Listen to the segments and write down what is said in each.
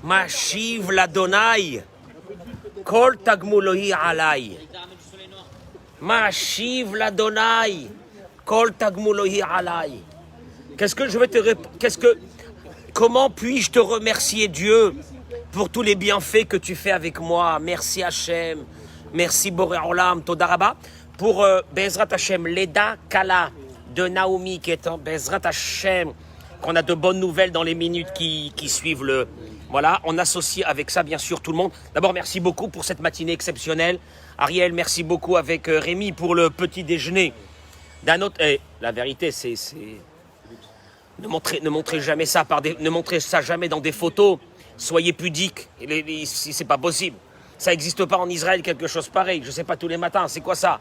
Mashiv l'Adonai, kol tagmulohi alai. Mashiv l'Adonai, kol tagmulohi alai. Comment puis-je te remercier, Dieu, pour tous les bienfaits que tu fais avec moi? Merci Hachem, merci Boré Olam, Toda Rabba, pour Bezrat Hachem, Leda Kala de Naomi, qui est en Bezrat Hachem, qu'on a de bonnes nouvelles dans les minutes qui suivent le... Voilà, on associe avec ça, bien sûr, tout le monde. D'abord, merci beaucoup pour cette matinée exceptionnelle. Ariel, merci beaucoup avec Rémi pour le petit déjeuner. D'un autre... la vérité, c'est... Ne montrez jamais ça ne montrez ça jamais dans des photos. Soyez pudiques. Si c'est pas possible. Ça n'existe pas en Israël, quelque chose pareil. Je sais pas, tous les matins. C'est quoi ça?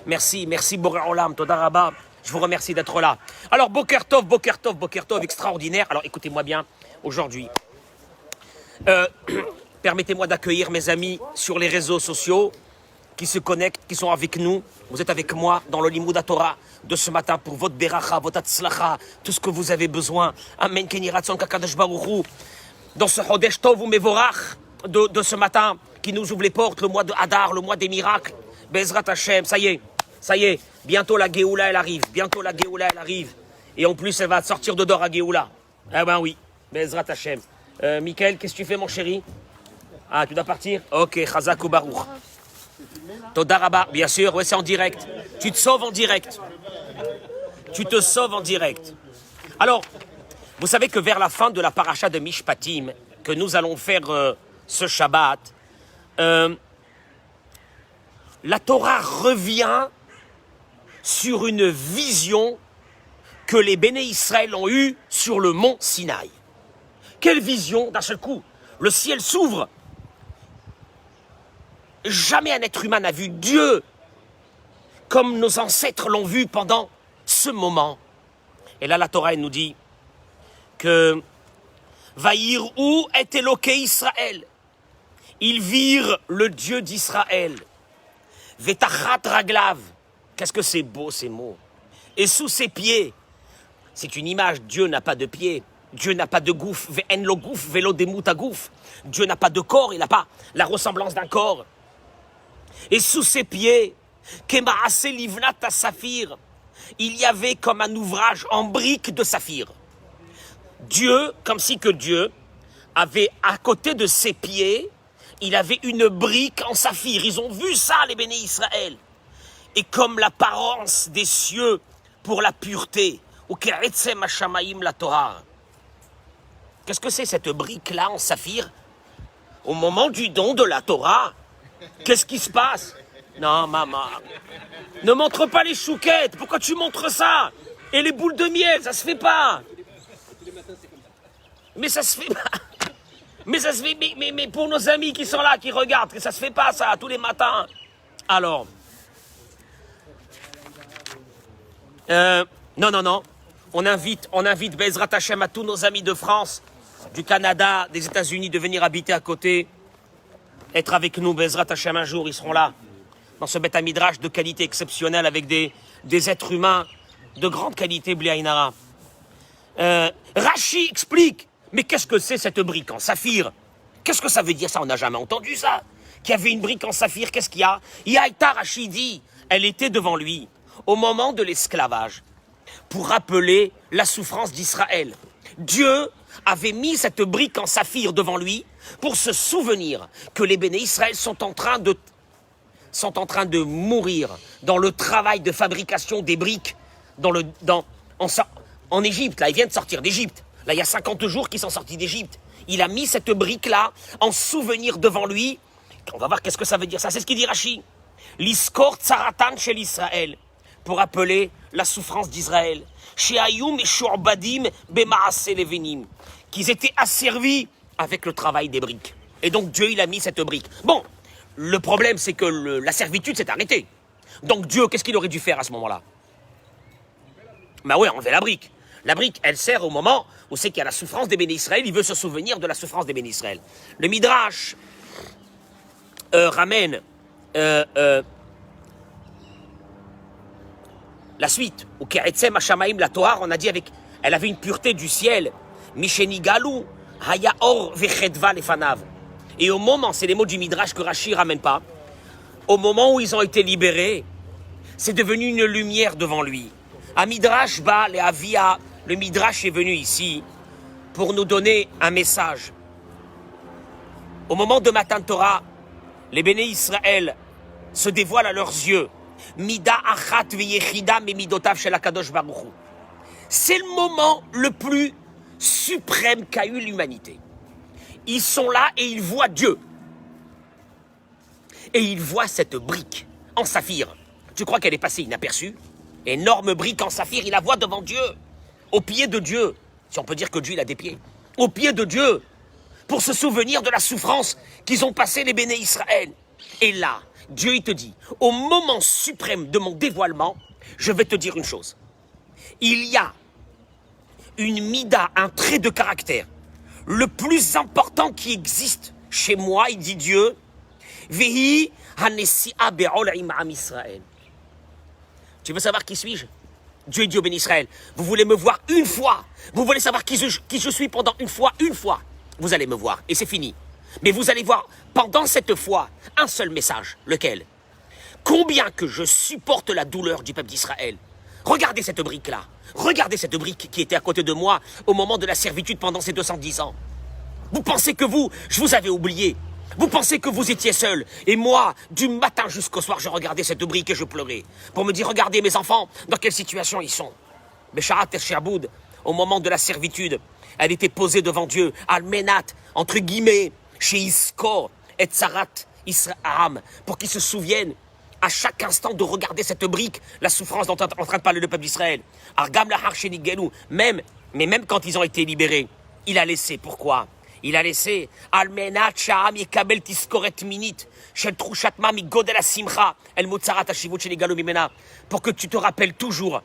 Merci Boré Olam, Toda Rabba. Je vous remercie d'être là. Alors, Boker Tov, extraordinaire. Alors, écoutez-moi bien, aujourd'hui. Permettez-moi d'accueillir mes amis sur les réseaux sociaux qui se connectent, qui sont avec nous. Vous êtes avec moi dans le Limud Torah de ce matin pour votre beracha, votre atzlacha, tout ce que vous avez besoin. Amen, Keni Ratzon Kakadosh Baruch Hu. Dans ce Chodesh Tov ou Mevorach de ce matin qui nous ouvre les portes, le mois de Hadar, le mois des miracles. Bezrat Hashem, ça y est. Bientôt la Géoula, elle arrive. Et en plus, elle va sortir de dehors à Géoula. Eh ben oui, Bezrat Hashem. Michael, qu'est-ce que tu fais, mon chéri? Ah, tu dois partir? Ok, Chazak ou Baruch. Toda Rabba, bien sûr, ouais, c'est en direct. Tu te sauves en direct. Alors, vous savez que vers la fin de la paracha de Mishpatim, que nous allons faire ce Shabbat, la Torah revient sur une vision que les Béné Israël ont eue sur le mont Sinaï. Quelle vision, d'un seul coup, le ciel s'ouvre. Jamais un être humain n'a vu Dieu comme nos ancêtres l'ont vu pendant ce moment. Et là, la Torah elle nous dit que Vaïr ou est Éloqué Israël. Ils virent le Dieu d'Israël. Vetachat raglav. Qu'est-ce que c'est beau ces mots. Et sous ses pieds, c'est une image, Dieu n'a pas de pieds. Dieu n'a pas de gouffre, ve'en lo gouffre, vélo demut à gouffre. Dieu n'a pas de corps, il n'a pas la ressemblance d'un corps. Et sous ses pieds, Kemaase livnat à saphir, il y avait comme un ouvrage en briques de saphir. Dieu, comme si que Dieu avait à côté de ses pieds, il avait une brique en saphir. Ils ont vu ça, les béné Israël. Et comme l'apparence des cieux pour la pureté, ou keretzem hashamaim la Torah. Qu'est-ce que c'est cette brique-là en saphir? Au moment du don de la Torah, qu'est-ce qui se passe? Non, maman, ne montre pas les chouquettes. Pourquoi tu montres ça? Et les boules de miel, ça se fait pas. Mais ça se fait pas. Mais ça se fait. Mais pour nos amis qui sont là, qui regardent, que ça se fait pas ça tous les matins. Alors, non. On invite Bezrat Hashem à tous nos amis de France, du Canada, des États-Unis, de venir habiter à côté, être avec nous, Bezrat Hashem, un jour, ils seront là, dans ce Beth Midrash de qualité exceptionnelle, avec des êtres humains de grande qualité, Bli Aïn Hara. Rashi explique, mais qu'est-ce que c'est cette brique en saphir? Qu'est-ce que ça veut dire ça? On n'a jamais entendu ça. Qu'il y avait une brique en saphir, qu'est-ce qu'il y a? Yaïta Rashi dit, elle était devant lui, au moment de l'esclavage, pour rappeler la souffrance d'Israël. Dieu avait mis cette brique en saphir devant lui pour se souvenir que les béné Israël sont en train de mourir dans le travail de fabrication des briques en Égypte. Là, ils viennent de sortir d'Égypte. Là, il y a 50 jours qu'ils sont sortis d'Égypte. Il a mis cette brique-là en souvenir devant lui. On va voir qu'est-ce que ça veut dire. Ça, c'est ce qu'il dit Rashi. L'iskor tsaratan chez l'Israël. Pour appeler la souffrance d'Israël. Sheayum et shurbadim bemaase levenim. Qu'ils étaient asservis avec le travail des briques. Et donc Dieu, il a mis cette brique. Bon, le problème, c'est que la servitude s'est arrêtée. Donc Dieu, qu'est-ce qu'il aurait dû faire à ce moment-là? Ben ouais, enlever la brique. La brique, elle sert au moment où c'est qu'il y a la souffrance des béné Israël. Il veut se souvenir de la souffrance des béné Israël. Le Midrash ramène La suite, ou Keretzem Hashamaim, la Torah, on a dit elle avait une pureté du ciel. Misheni Galou, Haya Or Vechedva Lefanav. Et au moment, c'est les mots du Midrash que Rashi ne ramène pas, au moment où ils ont été libérés, c'est devenu une lumière devant lui. À Midrash, le Midrash est venu ici pour nous donner un message. Au moment de Matan Torah, les béné Israël se dévoilent à leurs yeux. Mida achat veyechida memidotav shel HaKadosh Baruch Hu. C'est le moment le plus suprême qu'a eu l'humanité. Ils sont là et ils voient Dieu. Et ils voient cette brique en saphir. Tu crois qu'elle est passée inaperçue? Énorme brique en saphir, ils la voient devant Dieu. Au pied de Dieu. Si on peut dire que Dieu il a des pieds. Au pied de Dieu. Pour se souvenir de la souffrance qu'ils ont passée les béné Israël. Et là, Dieu il te dit, au moment suprême de mon dévoilement, je vais te dire une chose. Il y a une mida, un trait de caractère, le plus important qui existe chez moi, il dit Dieu, Vehi hanesia be'ol im Israël. Tu veux savoir qui suis-je? Dieu est Dieu béni Israël. Vous voulez me voir une fois? Vous voulez savoir qui je suis pendant une fois? Vous allez me voir et c'est fini. Mais vous allez voir pendant cette fois un seul message. Lequel? Combien que je supporte la douleur du peuple d'Israël. Regardez cette brique-là. Regardez cette brique qui était à côté de moi au moment de la servitude pendant ces 210 ans. Vous pensez que je vous avais oublié. Vous pensez que vous étiez seul. Et moi, du matin jusqu'au soir, je regardais cette brique et je pleurais. Pour me dire, regardez mes enfants, dans quelle situation ils sont. Bécharat et Sherboud, au moment de la servitude, elle était posée devant Dieu, Almenat, entre guillemets, chez Iskor et Tsarat Israël, pour qu'ils se souviennent à chaque instant de regarder cette brique, la souffrance dont est en train de parler le peuple d'Israël. Argam la Harsheni Gelou, même quand ils ont été libérés, il a laissé, pourquoi? Il a laissé Almenat Sha'am Yekabel Tiskoret Minit, Shel Trushatma Mi Godel Asimcha, El Mutzarat Hashivut Shel Igalu Mimena, pour que tu te rappelles toujours,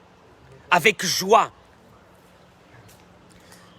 avec joie,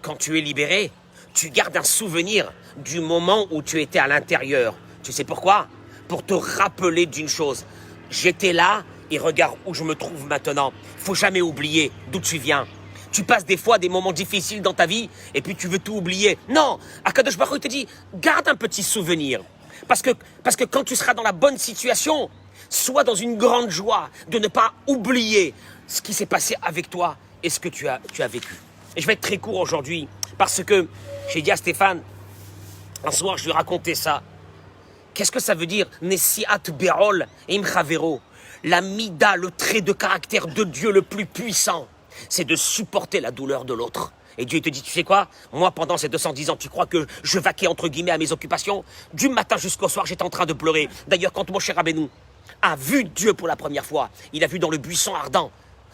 quand tu es libéré, tu gardes un souvenir du moment où tu étais à l'intérieur. Tu sais pourquoi? Pour te rappeler d'une chose. J'étais là et regarde où je me trouve maintenant. Il ne faut jamais oublier d'où tu viens. Tu passes des fois des moments difficiles dans ta vie et puis tu veux tout oublier. Non, Akadosh Baruch Hu te dit, garde un petit souvenir. Parce que quand tu seras dans la bonne situation, sois dans une grande joie de ne pas oublier ce qui s'est passé avec toi et ce que tu as vécu. Et je vais être très court aujourd'hui parce que j'ai dit à Stéphane, un soir je lui racontais ça. Qu'est-ce que ça veut dire? Nesiat Be'ol im Chavero. La mida, le trait de caractère de Dieu le plus puissant, c'est de supporter la douleur de l'autre. Et Dieu te dit, tu sais quoi? Moi, pendant ces 210 ans, tu crois que je vaquais entre guillemets à mes occupations? Du matin jusqu'au soir, j'étais en train de pleurer. D'ailleurs, quand Moshe Rabbeinu a vu Dieu pour la première fois, il a vu dans le buisson ardent.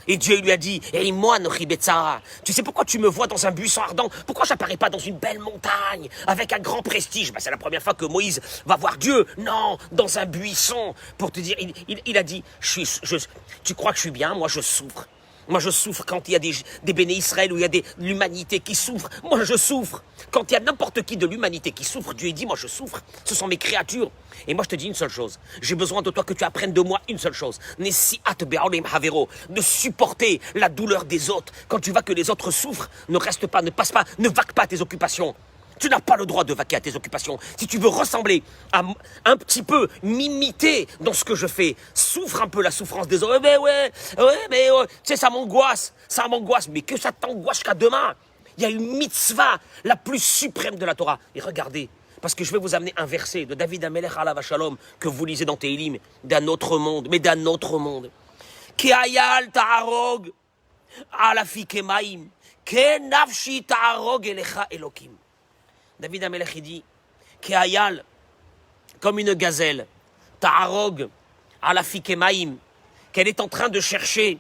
Et Dieu lui a dit, hey, moi, Nochi Betzara, tu sais pourquoi tu me vois dans un buisson ardent? Pourquoi j'apparais pas dans une belle montagne, avec un grand prestige? C'est la première fois que Moïse va voir Dieu. Non, dans un buisson. Pour te dire, il a dit, tu crois que je suis bien? Moi, je souffre. Moi, je souffre quand il y a des béné Israël, où il y a l'humanité qui souffre. Moi, je souffre. Quand il y a n'importe qui de l'humanité qui souffre, Dieu dit, moi, je souffre. Ce sont mes créatures. Et moi, je te dis une seule chose. J'ai besoin de toi que tu apprennes de moi une seule chose. De supporter la douleur des autres. Quand tu vois que les autres souffrent, ne reste pas, ne passe pas, ne vaque pas tes occupations. Tu n'as pas le droit de vaquer à tes occupations. Si tu veux ressembler à un petit peu, m'imiter dans ce que je fais, souffre un peu la souffrance des autres. Mais tu sais, ça m'angoisse. Mais que ça t'angoisse jusqu'à demain. Il y a une mitzvah, la plus suprême de la Torah. Et regardez, parce que je vais vous amener un verset de David Amelech alav shalom que vous lisez dans Tehilim, d'un autre monde, mais d'un autre monde. Ki ayal ta'arog ala fikemaim, ke nafshi ta'arog elecha elokim. David Amelech il dit, Ki ayal, comme une gazelle, ta'arog ala fikemaim, qu'elle est en train de chercher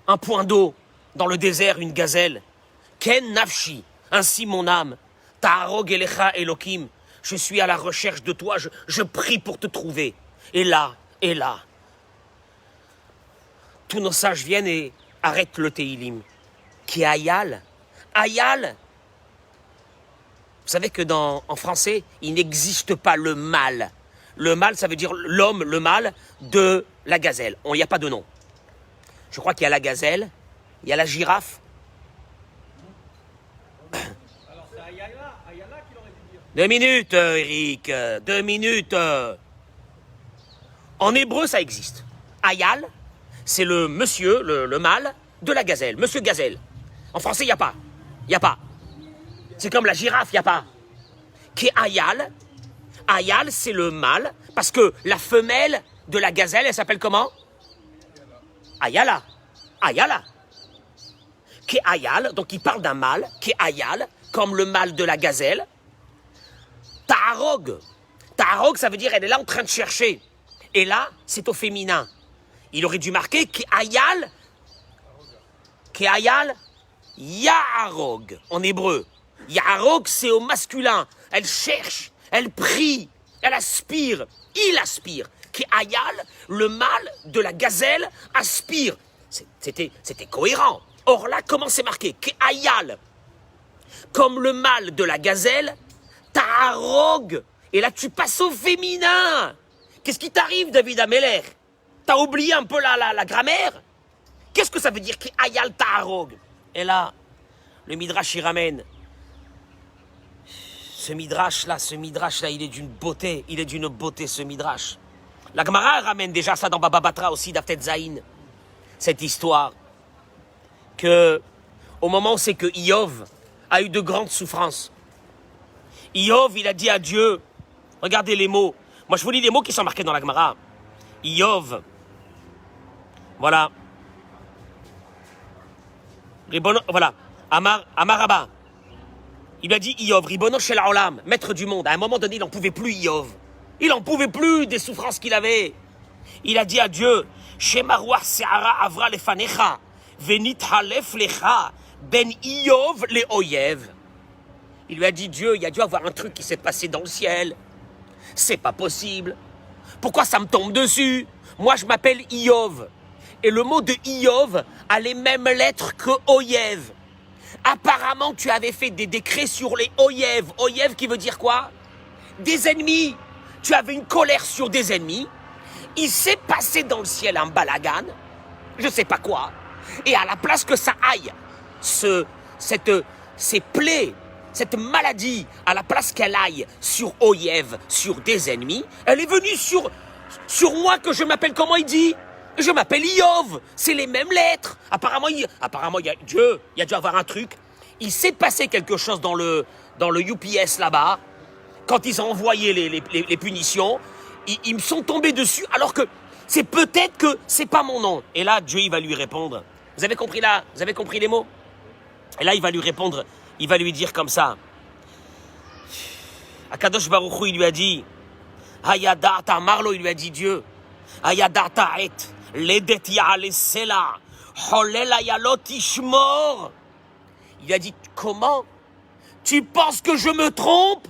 un point d'eau dans le désert, une gazelle. Ken nafshi, ainsi mon âme, ta'arog elecha elokim, je suis à la recherche de toi, je prie pour te trouver. Et là, tous nos sages viennent et arrêtent le Tehilim. Qui est Ayal? Ayal, vous savez que en français, il n'existe pas le mâle. Le mâle, ça veut dire l'homme, le mâle de la gazelle. Il n'y a pas de nom. Je crois qu'il y a la gazelle, il y a la girafe. Alors c'est Ayala qu'il aurait dû dire. 2 minutes, Eric, 2 minutes. En hébreu, ça existe. Ayal, c'est le monsieur, le mâle de la gazelle, monsieur gazelle. En français, il n'y a pas. Il n'y a pas. C'est comme la girafe, il n'y a pas. Qui est Ayal. Ayal, c'est le mâle, parce que la femelle de la gazelle, elle s'appelle comment? Ayala. Ayala. Qui est Ayal, donc il parle d'un mâle, qui est Ayal, comme le mâle de la gazelle. Taharog. Taharog, ça veut dire elle est là en train de chercher. Et là, c'est au féminin. Il aurait dû marquer Ke'ayal, Yaharog, en hébreu. Yaharog, c'est au masculin. Elle cherche, elle prie, elle aspire, il aspire. Ke'ayal, le mâle de la gazelle, aspire. C'était cohérent. Or là, comment c'est marqué? Ke'ayal, comme le mâle de la gazelle, Taharog. Et là, tu passes au féminin. Qu'est-ce qui t'arrive, David Ameller? T'as oublié un peu la grammaire? Qu'est-ce que ça veut dire Ayal Taharog? Et là, le Midrash y ramène. Ce Midrash-là, il est d'une beauté. Il est d'une beauté, ce Midrash. La Gemara ramène déjà ça dans Baba Batra aussi, d'Aftet Zaïn. Cette histoire que, au moment où c'est que Iyov a eu de grandes souffrances, Iyov, il a dit à Dieu, regardez les mots. Moi, je vous lis les mots qui sont marqués dans la Gemara. Iyov. Voilà. Voilà. Amar Abba. Il lui a dit Iyov, Ribono Shel Haolam, maître du monde. À un moment donné, il n'en pouvait plus, Iyov. Il n'en pouvait plus des souffrances qu'il avait. Il a dit à Dieu, Shema Ruach Se'ara Avra Lefanecha, Venit Halef Lecha, Ben Iyov Le Oyev. Il lui a dit, Dieu, il y a dû avoir un truc qui s'est passé dans le ciel. C'est pas possible. Pourquoi ça me tombe dessus? Moi, je m'appelle Iyov. Et le mot de Iyov a les mêmes lettres que Oyev. Apparemment, tu avais fait des décrets sur les Oyev. Oyev qui veut dire quoi? Des ennemis. Tu avais une colère sur des ennemis. Il s'est passé dans le ciel un balagan. Je sais pas quoi. Et à la place que ça aille, ces plaies, cette maladie, à la place qu'elle aille sur Oyev, sur des ennemis, elle est venue sur moi que je m'appelle, comment il dit? Je m'appelle Iyov, c'est les mêmes lettres. Apparemment, il y a Dieu, il y a dû avoir un truc. Il s'est passé quelque chose dans le UPS là-bas. Quand ils ont envoyé les punitions, ils me sont tombés dessus alors que c'est peut-être que c'est pas mon nom. Et là, Dieu, il va lui répondre. Vous avez compris là? Vous avez compris les mots? Et là, il va lui répondre. Il va lui dire comme ça. Akadosh Baruch Hu, il lui a dit, Hayadata Marlo, il lui a dit Dieu, Hayadata et ledet ya'ale sela, holel ayalot ishmor. Il a dit, comment? Tu penses que je me trompe?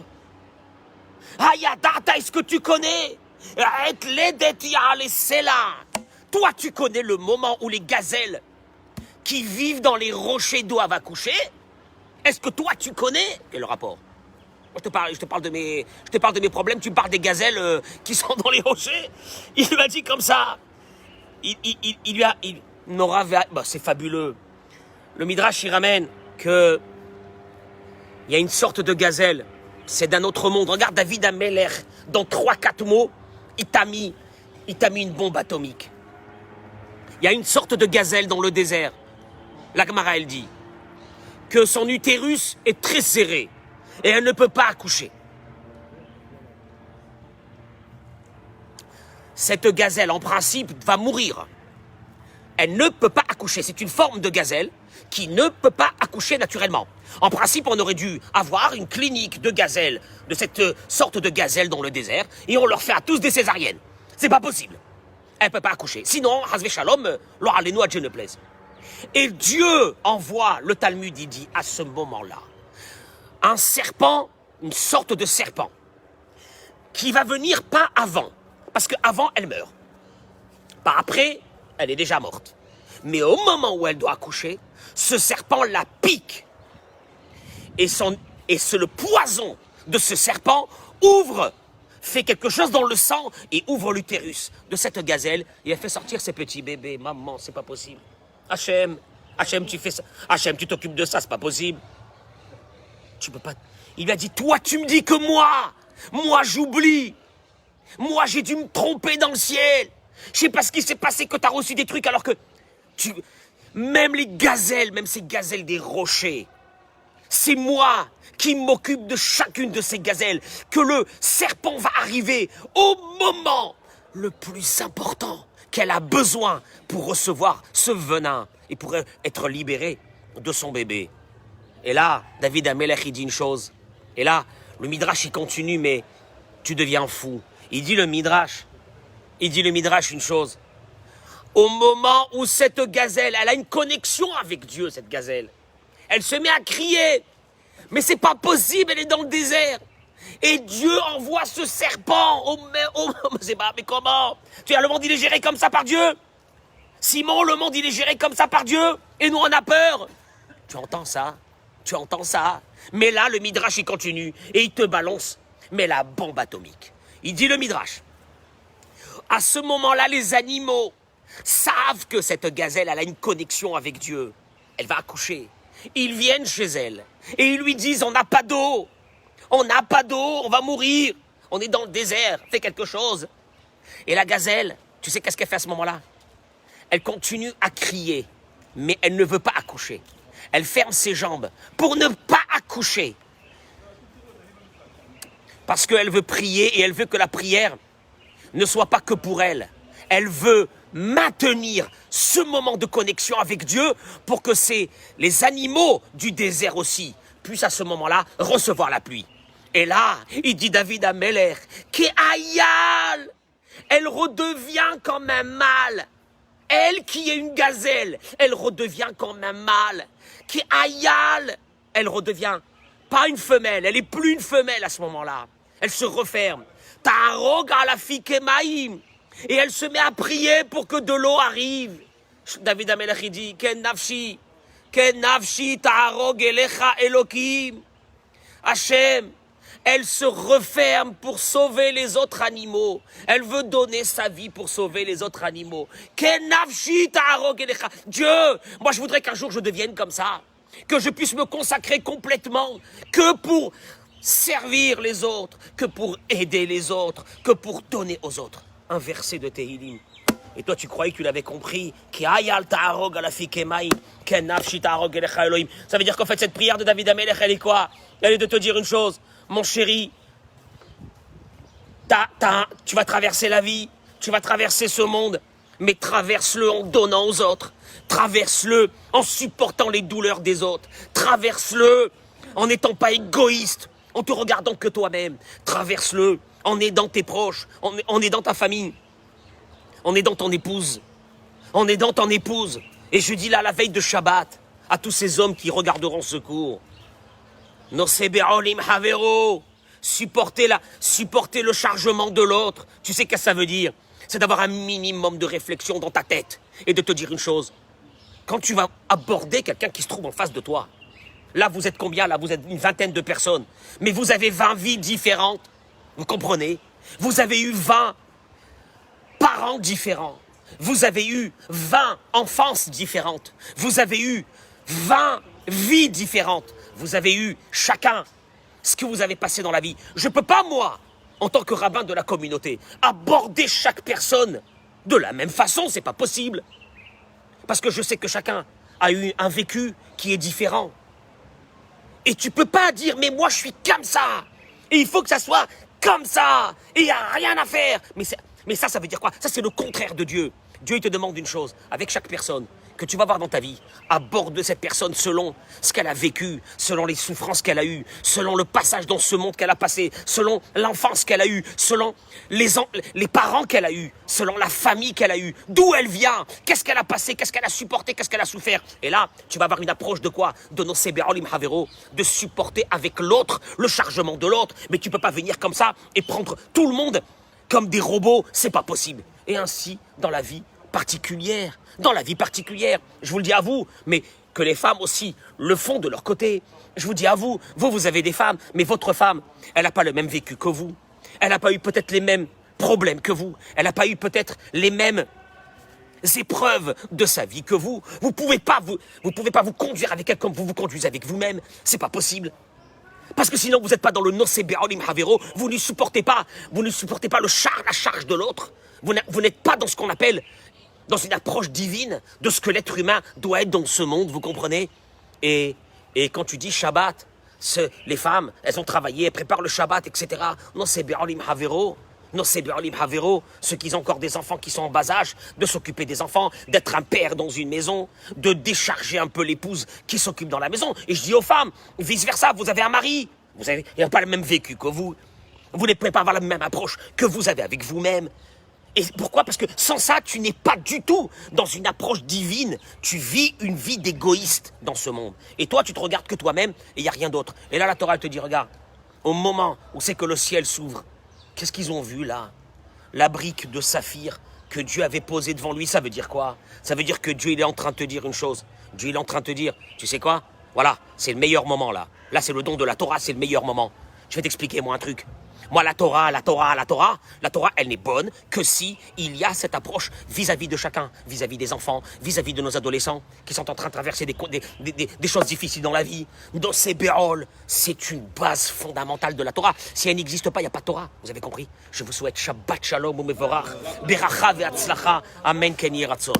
Hayadata, est-ce que tu connais? Et ledet ya'ale sela. Toi, tu connais le moment où les gazelles qui vivent dans les rochers doivent accoucher? Est-ce que toi, tu connais? Quel rapport? Moi, je te parle de mes problèmes, tu me parles des gazelles qui sont dans les rochers. Il m'a dit comme ça. C'est fabuleux. Le Midrash, il ramène que il y a une sorte de gazelle. C'est d'un autre monde. Regarde David Ameller. Dans 3-4 mots, il t'a mis une bombe atomique. Il y a une sorte de gazelle dans le désert. La Gemara, elle dit que son utérus est très serré et elle ne peut pas accoucher. Cette gazelle, en principe, va mourir. Elle ne peut pas accoucher. C'est une forme de gazelle qui ne peut pas accoucher naturellement. En principe, on aurait dû avoir une clinique de gazelle, de cette sorte de gazelle dans le désert, et on leur fait à tous des césariennes. C'est pas possible. Elle ne peut pas accoucher. Sinon, Hazvé Shalom, leur allez-nous à Dieu ne plaise. Et Dieu envoie, le Talmud, il dit, à ce moment-là, un serpent, une sorte de serpent, qui va venir pas avant, parce qu'avant, elle meurt. Pas après, elle est déjà morte. Mais au moment où elle doit accoucher, ce serpent la pique. Et le poison de ce serpent fait quelque chose dans le sang et ouvre l'utérus de cette gazelle et elle fait sortir ses petits bébés. Maman, c'est pas possible. Hachem, Hachem, tu fais ça. Hachem, tu t'occupes de ça, c'est pas possible. Tu peux pas. Il lui a dit, toi, tu me dis que moi, j'oublie. Moi, j'ai dû me tromper dans le ciel. Je sais pas ce qui s'est passé que tu as reçu des trucs alors que même les gazelles, même ces gazelles des rochers, c'est moi qui m'occupe de chacune de ces gazelles, que le serpent va arriver au moment le plus important qu'elle a besoin pour recevoir ce venin et pour être libérée de son bébé. Et là, David Amelech, il dit une chose. Et là, le Midrash, il continue, mais tu deviens fou. Il dit le Midrash une chose. Au moment où cette gazelle, elle a une connexion avec Dieu, cette gazelle, elle se met à crier. Mais c'est pas possible, elle est dans le désert. Et Dieu envoie ce serpent. Mais comment? Le monde, il est géré comme ça par Dieu. Simon, le monde, il est géré comme ça par Dieu. Et nous, on a peur. Tu entends ça? Mais là, le Midrash, il continue. Et il te balance, mais la bombe atomique. Il dit le Midrash. À ce moment-là, les animaux savent que cette gazelle, elle a une connexion avec Dieu. Elle va accoucher. Ils viennent chez elle. Et ils lui disent, on n'a pas d'eau. On va mourir. On est dans le désert, fais quelque chose. Et la gazelle, tu sais qu'est-ce qu'elle fait à ce moment-là? Elle continue à crier, mais elle ne veut pas accoucher. Elle ferme ses jambes pour ne pas accoucher. Parce qu'elle veut prier et elle veut que la prière ne soit pas que pour elle. Elle veut maintenir ce moment de connexion avec Dieu pour que les animaux du désert aussi puissent à ce moment-là recevoir la pluie. Et là, il dit David Amelech, Ke'ayal, elle redevient comme un mâle. Elle qui est une gazelle, elle redevient comme un mâle. Ke'ayal, elle redevient pas une femelle, elle est plus une femelle à ce moment-là. Elle se referme. Ta'arog ala fi kemaim. Et elle se met à prier pour que de l'eau arrive. David Amelech il dit, Ken nafshi ta'arog elecha Elokim. Hachem, elle se referme pour sauver les autres animaux. Elle veut donner sa vie pour sauver les autres animaux. Ken nafshi ta'arog elecha. Dieu, moi je voudrais qu'un jour je devienne comme ça. Que je puisse me consacrer complètement. Que pour servir les autres, que pour aider les autres, que pour donner aux autres. Un verset de Tehillim. Et toi, tu croyais que tu l'avais compris. Ça veut dire qu'en fait, cette prière de David Amelech, elle est quoi? Elle est de te dire une chose. Mon chéri, tu vas traverser la vie, tu vas traverser ce monde, mais traverse-le en donnant aux autres. Traverse-le en supportant les douleurs des autres. Traverse-le en n'étant pas égoïste, en te regardant que toi-même. Traverse-le en aidant tes proches, en aidant ta famille, en aidant ton épouse, Et je dis là, la veille de Shabbat, à tous ces hommes qui regarderont ce cours, supportez le chargement de l'autre. Tu sais qu'est-ce que ça veut dire? C'est d'avoir un minimum de réflexion dans ta tête et de te dire une chose. Quand tu vas aborder quelqu'un qui se trouve en face de toi, là vous êtes combien? Là vous êtes une vingtaine de personnes, mais vous avez 20 vies différentes. Vous comprenez? Vous avez eu 20 parents différents. Vous avez eu 20 enfances différentes. Vous avez eu 20 vies différentes. Vous avez eu chacun ce que vous avez passé dans la vie. Je ne peux pas, moi, en tant que rabbin de la communauté, aborder chaque personne de la même façon. C'est pas possible. Parce que je sais que chacun a eu un vécu qui est différent. Et tu peux pas dire, mais moi je suis comme ça. Et il faut que ça soit comme ça. Et il n'y a rien à faire. Mais ça veut dire quoi? Ça, c'est le contraire de Dieu. Dieu, il te demande une chose, avec chaque personne que tu vas voir dans ta vie, aborde cette personne selon ce qu'elle a vécu, selon les souffrances qu'elle a eues, selon le passage dans ce monde qu'elle a passé, selon l'enfance qu'elle a eue, selon les parents qu'elle a eus, selon la famille qu'elle a eue, d'où elle vient, qu'est-ce qu'elle a passé, qu'est-ce qu'elle a supporté, qu'est-ce qu'elle a souffert. Et là, tu vas avoir une approche de quoi? De nos Seberolim Havero, de supporter avec l'autre le chargement de l'autre. Mais tu peux pas venir comme ça et prendre tout le monde comme des robots, c'est pas possible. Et ainsi, dans la vie particulière, je vous le dis à vous, mais que les femmes aussi le font de leur côté. Je vous dis à vous, vous avez des femmes, mais votre femme, elle n'a pas le même vécu que vous. Elle n'a pas eu peut-être les mêmes problèmes que vous. Elle n'a pas eu peut-être les mêmes épreuves de sa vie que vous pouvez pas vous conduire avec elle comme vous vous conduisez avec vous-même. C'est pas possible. Parce que sinon vous n'êtes pas dans le Nosé Be'olim Havero, vous ne supportez pas la charge de l'autre. Vous n'êtes pas dans ce qu'on appelle, dans une approche divine de ce que l'être humain doit être dans ce monde, vous comprenez? Et quand tu dis Shabbat, les femmes, elles ont travaillé, elles préparent le Shabbat, etc. Nosé Be'olim Havero. Non, c'est Be'olim Havero, ceux qui ont encore des enfants qui sont en bas âge, de s'occuper des enfants, d'être un père dans une maison, de décharger un peu l'épouse qui s'occupe dans la maison. Et je dis aux femmes, vice-versa, vous avez un mari, il n'a pas le même vécu que vous ne pouvez pas avoir la même approche que vous avez avec vous-même. Et pourquoi? Parce que sans ça, tu n'es pas du tout dans une approche divine. Tu vis une vie d'égoïste dans ce monde. Et toi, tu te regardes que toi-même et il n'y a rien d'autre. Et là, la Torah elle te dit, regarde, au moment où c'est que le ciel s'ouvre, qu'est-ce qu'ils ont vu là? La brique de saphir que Dieu avait posée devant lui, ça veut dire quoi? Ça veut dire que Dieu il est en train de te dire une chose. Dieu il est en train de te dire, tu sais quoi? Voilà, c'est le meilleur moment là. Là c'est le don de la Torah, c'est le meilleur moment. Je vais t'expliquer moi un truc. Moi la Torah, elle n'est bonne que si il y a cette approche vis-à-vis de chacun, vis-à-vis des enfants, vis-à-vis de nos adolescents qui sont en train de traverser des choses difficiles dans la vie. Dans ces béoles, c'est une base fondamentale de la Torah. Si elle n'existe pas, il n'y a pas de Torah. Vous avez compris? Je vous souhaite Shabbat Shalom ou Mevorach, Beracha ve'atzlacha, Amen Ken Yiratzon.